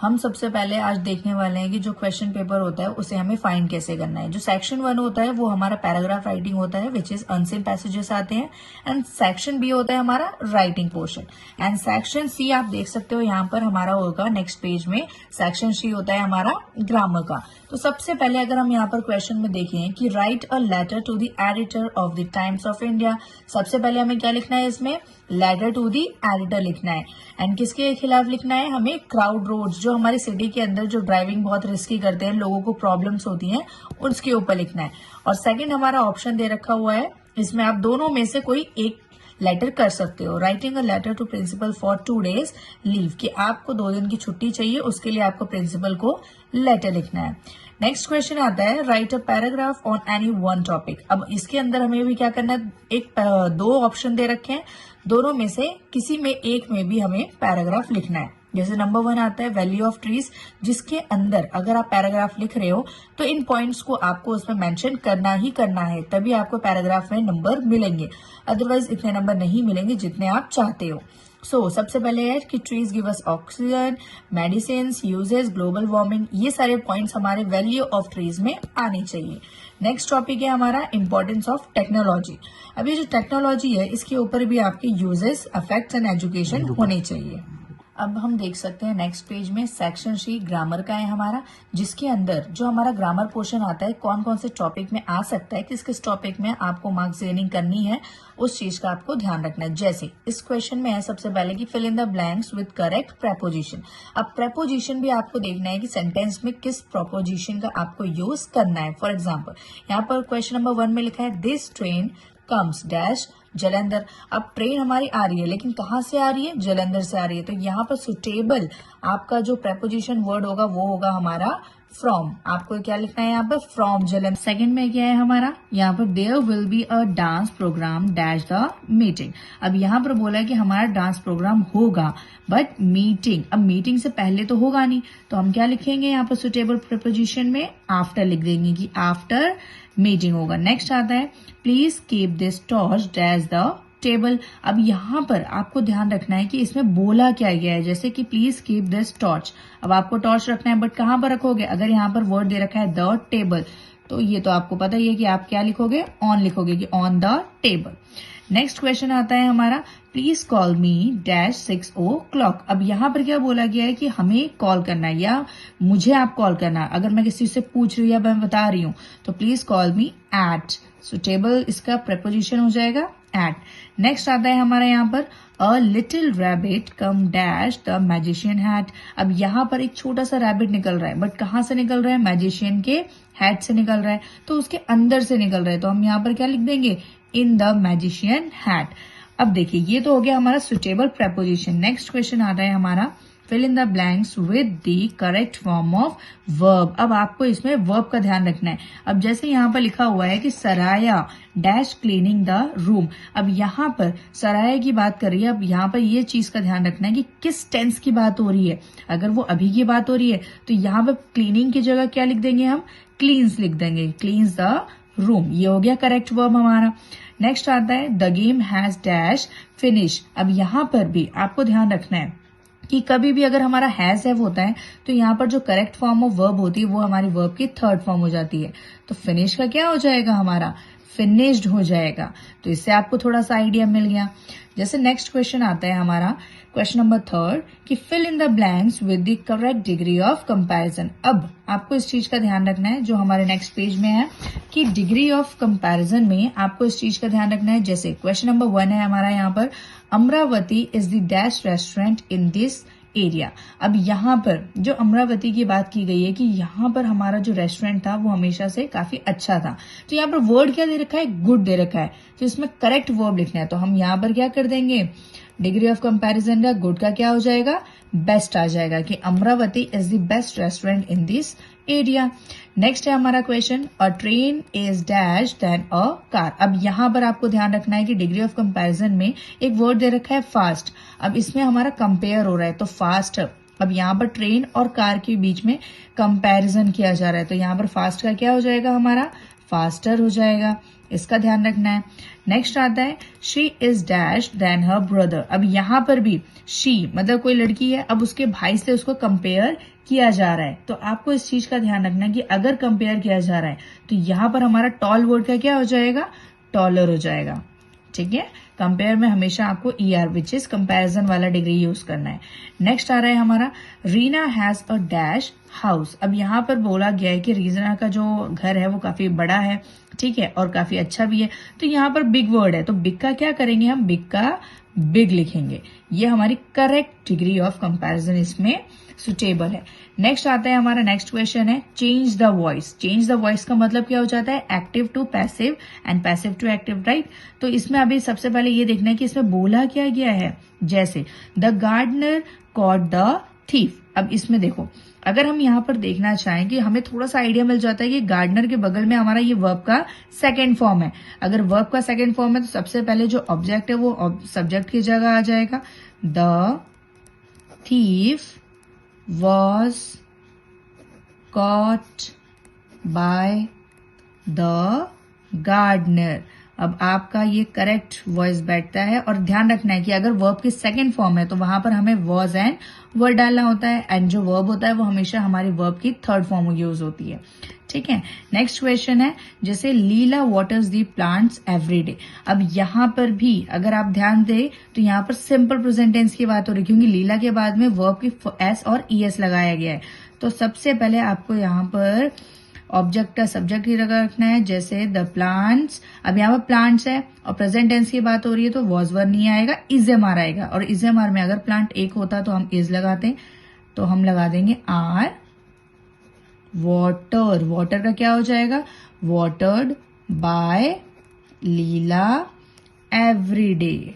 हम सबसे पहले आज देखने वाले हैं कि जो क्वेश्चन पेपर होता है उसे हमें फाइंड कैसे करना है। जो सेक्शन 1 होता है वो हमारा पैराग्राफ राइटिंग होता है, विच इज अनसीन पैसेजेस आते हैं। एंड सेक्शन बी होता है हमारा writing portion. And section C आप देख सकते हो यहाँ पर हमारा होगा नेक्स्ट पेज में। सेक्शन सी होता है हमारा ग्रामर का। तो सबसे पहले अगर हम यहाँ पर क्वेश्चन में देखें कि write a letter to the editor of the Times of India, सबसे पहले हमें क्या लिखना है इसमें? लेटर टू दी एडिटर लिखना है। एंड किसके खिलाफ लिखना है? हमें क्राउड रोड्स, जो हमारी सिटी के अंदर जो ड्राइविंग बहुत रिस्की करते हैं, लोगों को प्रॉब्लम्स होती हैं, उसके ऊपर लिखना है। और सेकंड हमारा ऑप्शन दे रखा हुआ है, इसमें आप दोनों में से कोई एक लेटर कर सकते हो। Writing a letter to principal for 2 days leave, कि आपको 2 दिन की छुट्टी चाहिए, उसके लिए आपको प्रिंसिपल को लेटर लिखना है। नेक्स्ट क्वेश्चन आता है right a paragraph on any one topic. अब इसके अंदर हमें भी क्या करना है? दो ऑप्शन दे रखे हैं, दोनों में से किसी में एक में भी हमें पैराग्राफ लिखना है। जैसे नंबर 1 आता है वैल्यू ऑफ ट्रीज, जिसके अंदर अगर आप पैराग्राफ लिख रहे हो तो इन पॉइंट्स को आपको उसमें मेंशन करना ही करना है, तभी आपको पैराग्राफ में नंबर मिलेंगे। अदरवाइज इतने नंबर नहीं मिलेंगे जितने आप चाहते हो। सबसे पहले है कि trees give us oxygen, medicine, uses, global warming, ये सारे पॉइंट्स हमारे वैल्यू ऑफ ट्रीज में आने चाहिए। नेक्स्ट टॉपिक है हमारा इंपॉर्टेंस ऑफ टेक्नोलॉजी। अब ये जो टेक्नोलॉजी है इसके ऊपर भी आपके यूजेस, इफेक्ट्स एंड एजुकेशन होने चाहिए। अब हम देख सकते हैं नेक्स्ट पेज में सेक्शन सी ग्रामर का है हमारा, जिसके अंदर जो हमारा ग्रामर पोर्शन आता है, कौन कौन से टॉपिक में आ सकता है, किस किस टॉपिक में आपको मार्क्स गेनिंग करनी है, उस चीज का आपको ध्यान रखना है। जैसे इस क्वेश्चन में है सबसे पहले कि fill in the blanks with correct preposition. अब प्रेपोजिशन भी आपको देखना है कि सेंटेंस में किस प्रेपोजिशन का आपको यूज करना है। फॉर एग्जाम्पल यहाँ पर क्वेश्चन नंबर 1 में लिखा है this train comes dash Jalandhar. अब ट्रेन हमारी आ रही है, लेकिन कहाँ से आ रही है? जलंधर से आ रही है। तो यहाँ पर सुटेबल आपका जो प्रेपोजिशन वर्ड होगा वो होगा हमारा फ्रॉम। आपको क्या लिखना है यहाँ पर? फ्रॉम जलंधर। सेकंड में क्या है हमारा? यहाँ पर there will be a dance programme dash the meeting. अब यहाँ पर बोला है कि हमारा डांस प्रोग्राम होगा, बट मीटिंग, अब मीटिंग से पहले तो होगा नहीं, तो हम क्या लिखेंगे यहाँ पर? सुटेबल प्रेपोजिशन में आफ्टर लिख देंगे कि आफ्टर मीटिंग होगा। नेक्स्ट आता है please keep this torch dash the table. अब यहाँ पर आपको ध्यान रखना है कि इसमें बोला क्या गया है। जैसे कि प्लीज कीप दिस टॉर्च, अब आपको टॉर्च रखना है, बट कहाँ पर रखोगे? अगर यहाँ पर वर्ड दे रखा है द टेबल, तो ये तो आपको पता ही है कि आप क्या लिखोगे? ऑन लिखोगे, कि on the table. Next question आता है हमारा please call me dash 6 o'clock। अब यहाँ पर क्या बोला गया है कि हमें कॉल करना है या मुझे आप कॉल करना है। अगर मैं किसी से पूछ रही हूँ या मैं बता रही हूँ तो please call me at, suitable इसका प्रेपोजिशन हो जाएगा एट। नेक्स्ट आता है हमारा यहाँ पर a little rabbit come dash the magician hat. अब यहाँ पर एक छोटा सा रैबिट निकल रहा है, बट कहाँ से निकल रहा है? मैजिशियन के हैट से निकल रहा है, तो उसके अंदर से निकल रहा है, तो हम यहाँ पर क्या लिख देंगे? In the magician hat. अब देखिए ये तो हो गया हमारा सुटेबल प्रेपोजिशन। नेक्स्ट क्वेश्चन आता है हमारा fill in the blanks with the correct form of verb. अब आपको इसमें वर्ब का ध्यान रखना है। अब जैसे यहाँ पर लिखा हुआ है कि सराया डैश क्लीनिंग द रूम। अब यहाँ पर सराया की बात कर रही है। अब यहाँ पर ये चीज का ध्यान रखना है कि किस टेंस की बात हो रही है। अगर वो अभी की बात हो रही है तो यहाँ पर क्लीनिंग की जगह क्या लिख देंगे? हम क्लीन्स लिख देंगे, क्लीन्स द रूम। ये हो गया करेक्ट वर्ब हमारा। नेक्स्ट आता है the game has dash finish. अब यहाँ पर भी आपको ध्यान रखना है कि कभी भी अगर हमारा हैज हैव होता है तो यहाँ पर जो करेक्ट फॉर्म ऑफ वर्ब होती है वो हमारी वर्ब की थर्ड फॉर्म हो जाती है। तो फिनिश का क्या हो जाएगा हमारा? फिनिश्ड हो जाएगा। तो इससे आपको थोड़ा सा आइडिया मिल गया। जैसे नेक्स्ट क्वेश्चन आता है हमारा क्वेश्चन नंबर 3 कि fill in the blanks with the correct degree of comparison. अब आपको इस चीज का ध्यान रखना है जो हमारे नेक्स्ट पेज में है कि डिग्री ऑफ कंपैरिजन में आपको इस चीज का ध्यान रखना है। जैसे क्वेश्चन नंबर 1 है हमारा यहाँ पर Amravati is the dash restaurant in this area. अब यहाँ पर जो अमरावती की बात की गई है कि यहाँ पर हमारा जो रेस्टोरेंट था वो हमेशा से काफी अच्छा था, तो यहाँ पर वर्ड क्या दे रखा है? गुड दे रखा है, तो इसमें करेक्ट वर्ब लिखना है। तो हम यहाँ पर क्या कर देंगे? डिग्री ऑफ कंपैरिजन का गुड का क्या हो जाएगा? बेस्ट आ जाएगा, कि Amravati is the best restaurant in this area. Next है हमारा question a train is dash than a car. अब यहाँ पर आपको ध्यान रखना है कि डिग्री ऑफ कंपैरिजन में एक वर्ड दे रखा है फास्ट। अब इसमें हमारा कंपेयर हो रहा है तो फास्ट। अब यहाँ पर ट्रेन और कार के बीच में कंपैरिजन किया जा रहा है, तो यहाँ पर फास्ट का क्या हो जाएगा हमारा? फास्टर हो जाएगा, इसका ध्यान रखना है। नेक्स्ट आता है she is dash than her brother. अब यहाँ पर भी शी मतलब कोई लड़की है, अब उसके भाई से उसको कंपेयर किया जा रहा है, तो आपको इस चीज का ध्यान रखना है कि अगर कंपेयर किया जा रहा है तो यहाँ पर हमारा टॉल वर्ड का क्या हो जाएगा, टॉलर हो जाएगा। ठीक है, कंपेयर में हमेशा आपको ER विच इज कंपैरिजन वाला डिग्री यूज करना है। नेक्स्ट आ रहा है हमारा Reena has a dash house. अब यहाँ पर बोला गया है कि रीना का जो घर है वो काफी बड़ा है, ठीक है, और काफी अच्छा भी है। तो यहाँ पर बिग वर्ड है, तो बिग का क्या करेंगे हम, बिग का बिग लिखेंगे। ये हमारी करेक्ट डिग्री ऑफ कंपैरिजन इसमें सुटेबल है। नेक्स्ट आता है हमारा नेक्स्ट क्वेश्चन है change the voice. Change the voice का मतलब क्या हो जाता है, active to passive and passive to active, right. तो इसमें अभी सबसे पहले ये देखना है कि इसमें बोला क्या गया है, जैसे the gardener caught the thief. अब इसमें देखो, अगर हम यहाँ पर देखना चाहें कि हमें थोड़ा सा आइडिया मिल जाता है कि गार्डनर के बगल में हमारा ये वर्ब का सेकंड फॉर्म है। अगर वर्ब का सेकंड फॉर्म है तो सबसे पहले जो ऑब्जेक्ट है वो सब्जेक्ट की जगह आ जाएगा। The thief was caught by the gardener। अब आपका ये करेक्ट वॉइस बैठता है, और ध्यान रखना है कि अगर वर्ब की सेकंड फॉर्म है तो वहां पर हमें वॉज एंड वर्ड डालना होता है, एंड जो वर्ब होता है वो हमेशा हमारी वर्ब की थर्ड फॉर्म यूज होती है। ठीक है, नेक्स्ट क्वेश्चन है जैसे Leela waters the plants every day. अब यहाँ पर भी अगर आप ध्यान दें तो यहाँ पर सिंपल प्रेजेंट टेंस की बात हो रही है, क्योंकि लीला के बाद में वर्ब की एस और ईएस लगाया गया है। तो सबसे पहले आपको यहाँ पर ऑब्जेक्ट का सब्जेक्ट की जगह रखना है, जैसे द प्लांट्स। अब यहाँ पर प्लांट्स है और प्रेजेंट टेंस की बात हो रही है तो वॉज वर नहीं आएगा, इज एम आर आएगा। और इज एम आर में अगर प्लांट एक होता तो हम इज लगाते हैं, तो हम लगा देंगे आर वाटर। वाटर का क्या हो जाएगा, वाटर्ड बाय लीला एवरी डे।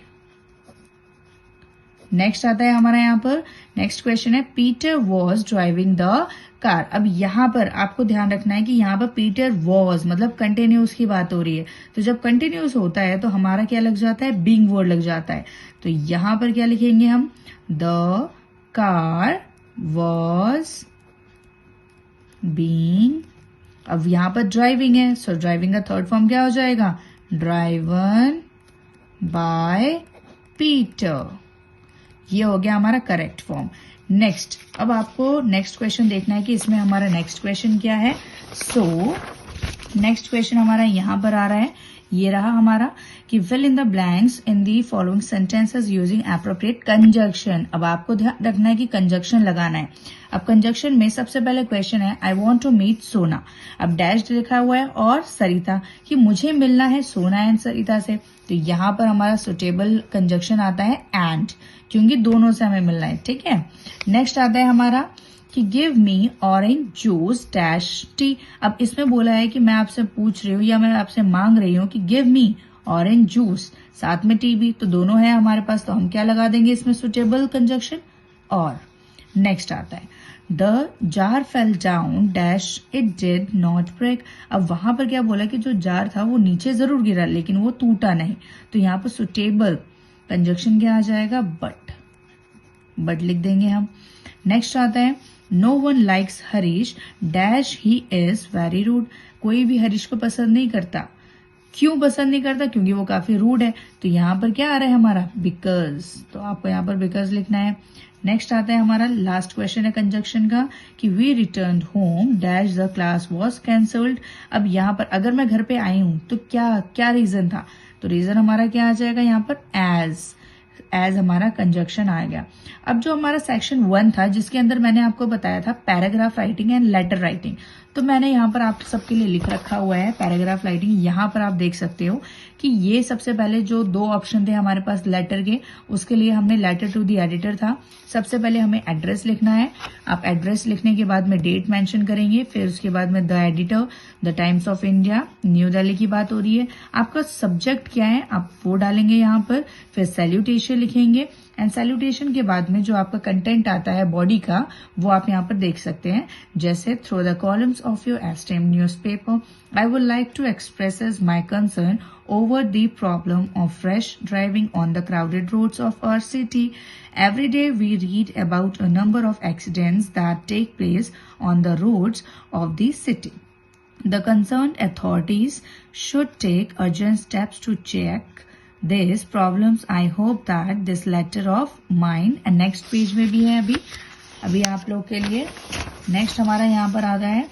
नेक्स्ट आता है हमारा यहाँ पर नेक्स्ट क्वेश्चन है Peter was driving the car. अब यहाँ पर आपको ध्यान रखना है कि यहाँ पर पीटर वॉज मतलब कंटिन्यूस की बात हो रही है, तो जब कंटिन्यूस होता है तो हमारा क्या लग जाता है, बीइंग वर्ड लग जाता है। तो यहाँ पर क्या लिखेंगे हम, द कार वॉज बीइंग। अब यहाँ पर ड्राइविंग है, सो ड्राइविंग का थर्ड फॉर्म क्या हो जाएगा, ड्राइवन बाय पीटर। ये हो गया हमारा करेक्ट फॉर्म। नेक्स्ट, अब आपको नेक्स्ट क्वेश्चन देखना है कि इसमें हमारा नेक्स्ट क्वेश्चन क्या है। सो नेक्स्ट क्वेश्चन हमारा यहाँ पर आ रहा है, ये रहा हमारा कि fill in the blanks in the following sentences using appropriate conjunction. अब आपको ध्यान रखना है कि कंजक्शन लगाना है। अब कंजक्शन में सबसे पहले क्वेश्चन है आई वांट टू मीट सोना। अब डैश लिखा हुआ है और सरिता कि मुझे मिलना है सोना एंड सरिता से, तो यहाँ पर हमारा सुटेबल कंजक्शन आता है एंड, क्योंकि दोनों से हमें मिलना है। ठीक है, नेक्स्ट आता है हमारा कि give me orange juice dash T. अब इसमें बोला है कि मैं आपसे पूछ रही हूँ या मैं आपसे मांग रही हूँ कि गिव मी ऑरेंज जूस, साथ में टी भी, तो दोनों है हमारे पास, तो हम क्या लगा देंगे इसमें सुटेबल कंजक्शन और। नेक्स्ट आता है the jar fell down dash it did not break. अब वहां पर क्या बोला कि जो जार था वो नीचे जरूर गिरा लेकिन वो टूटा नहीं, तो यहाँ पर सुटेबल कंजक्शन क्या आ जाएगा, बट लिख देंगे हम। नेक्स्ट आता है no one likes Harish dash he is very rude. कोई भी हरीश को पसंद नहीं करता, क्यों पसंद नहीं करता, क्योंकि वो काफी रूड है। तो यहाँ पर क्या आ रहा है हमारा, बिकॉज, तो आपको यहाँ पर बिकॉज लिखना है। नेक्स्ट आता है हमारा लास्ट क्वेश्चन है कंजक्शन का कि we return home dash the class was cancelled. अब यहाँ पर अगर मैं घर पे आई हूं तो क्या रीजन था, तो रीजन हमारा क्या आ जाएगा यहाँ पर, एज हमारा कंजक्शन आ गया। अब जो हमारा सेक्शन 1 था जिसके अंदर मैंने आपको बताया था paragraph writing and later writing, तो मैंने यहाँ पर आप सबके लिए लिख रखा हुआ है पैराग्राफ राइटिंग। यहाँ पर आप देख सकते हो कि ये सबसे पहले जो 2 ऑप्शन थे हमारे पास लेटर के, उसके लिए हमने लेटर टू दी एडिटर था। सबसे पहले हमें एड्रेस लिखना है। आप एड्रेस लिखने के बाद में डेट मेंशन करेंगे, फिर उसके बाद में the editor, the Times of India, new Delhi की बात हो रही है। आपका सब्जेक्ट क्या है आप वो डालेंगे यहाँ पर, फिर सैल्यूटेशन लिखेंगे एंड सैल्यूटेशन के बाद में जो आपका कंटेंट आता है बॉडी का वो आप यहाँ पर देख सकते हैं, जैसे through the columns of your esteemed newspaper I would like to express my concern over the problem of rash driving on the crowded roads of our city. Every day we read about a number of accidents that take place on the roads of the city. The concerned authorities should take urgent steps to check these problems. I hope that this letter of mine, and next page में भी है अभी आप लोग के लिए next हमारा यहाँ पर आ गया है,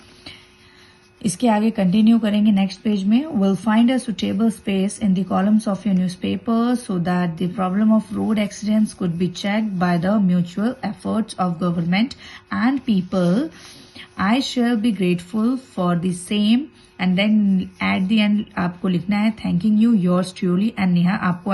इसके आगे कंटिन्यू करेंगे नेक्स्ट पेज में. Will find a suitable space in the columns of your newspaper so that the problem of road accidents could be checked by the mutual efforts of government and people. I shall be grateful for the same. And then at the end आपको लिखना है thanking you yours truly and Neha. आपको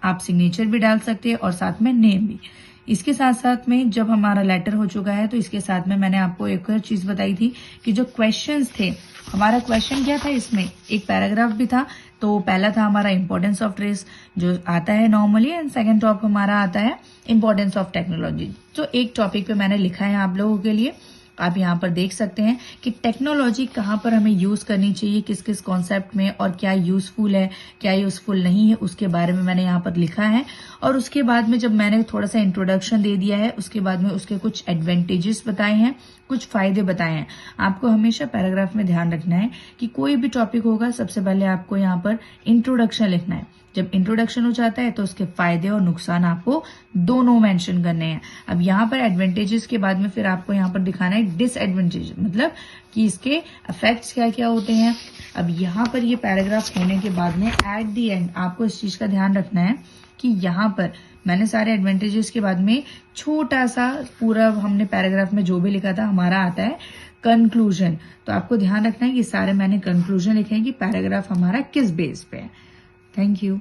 आप signature भी डाल सकते हैं और साथ में नेम भी. इसके साथ साथ में जब हमारा लेटर हो चुका है तो इसके साथ में मैंने आपको एक और चीज बताई थी कि जो क्वेश्चंस थे, हमारा क्वेश्चन क्या था, इसमें एक पैराग्राफ भी था. तो पहला था हमारा इंपॉर्टेंस ऑफ ट्रेस जो आता है नॉर्मली, एंड सेकंड टॉप हमारा आता है इंपॉर्टेंस ऑफ टेक्नोलॉजी. तो एक टॉपिक पे मैंने लिखा है आप लोगों के लिए. आप यहाँ पर देख सकते हैं कि टेक्नोलॉजी कहाँ पर हमें यूज करनी चाहिए, किस किस कॉन्सेप्ट में, और क्या यूजफुल है क्या यूजफुल नहीं है, उसके बारे में मैंने यहाँ पर लिखा है. और उसके बाद में जब मैंने थोड़ा सा इंट्रोडक्शन दे दिया है, उसके बाद में उसके कुछ एडवांटेजेस बताए हैं, कुछ फायदे बताए हैं. आपको हमेशा पैराग्राफ में ध्यान रखना है कि कोई भी टॉपिक होगा सबसे पहले आपको यहाँ पर इंट्रोडक्शन लिखना है. जब इंट्रोडक्शन हो जाता है तो उसके फायदे और नुकसान आपको दोनों मेंशन करने हैं. अब यहाँ पर एडवांटेजेस के बाद में फिर आपको यहाँ पर दिखाना है डिसएडवांटेज, मतलब कि इसके इफेक्ट्स क्या क्या होते हैं. अब यहाँ पर ये पैराग्राफ होने के बाद में एट द एंड आपको इस चीज का ध्यान रखना है कि यहाँ पर मैंने सारे एडवांटेजेस के बाद में छोटा सा पूरा हमने पैराग्राफ में जो भी लिखा था हमारा आता है कंक्लूजन. तो आपको ध्यान रखना है कि सारे मैंने कंक्लूजन लिखे हैं कि पैराग्राफ हमारा किस बेस पे है. Thank you.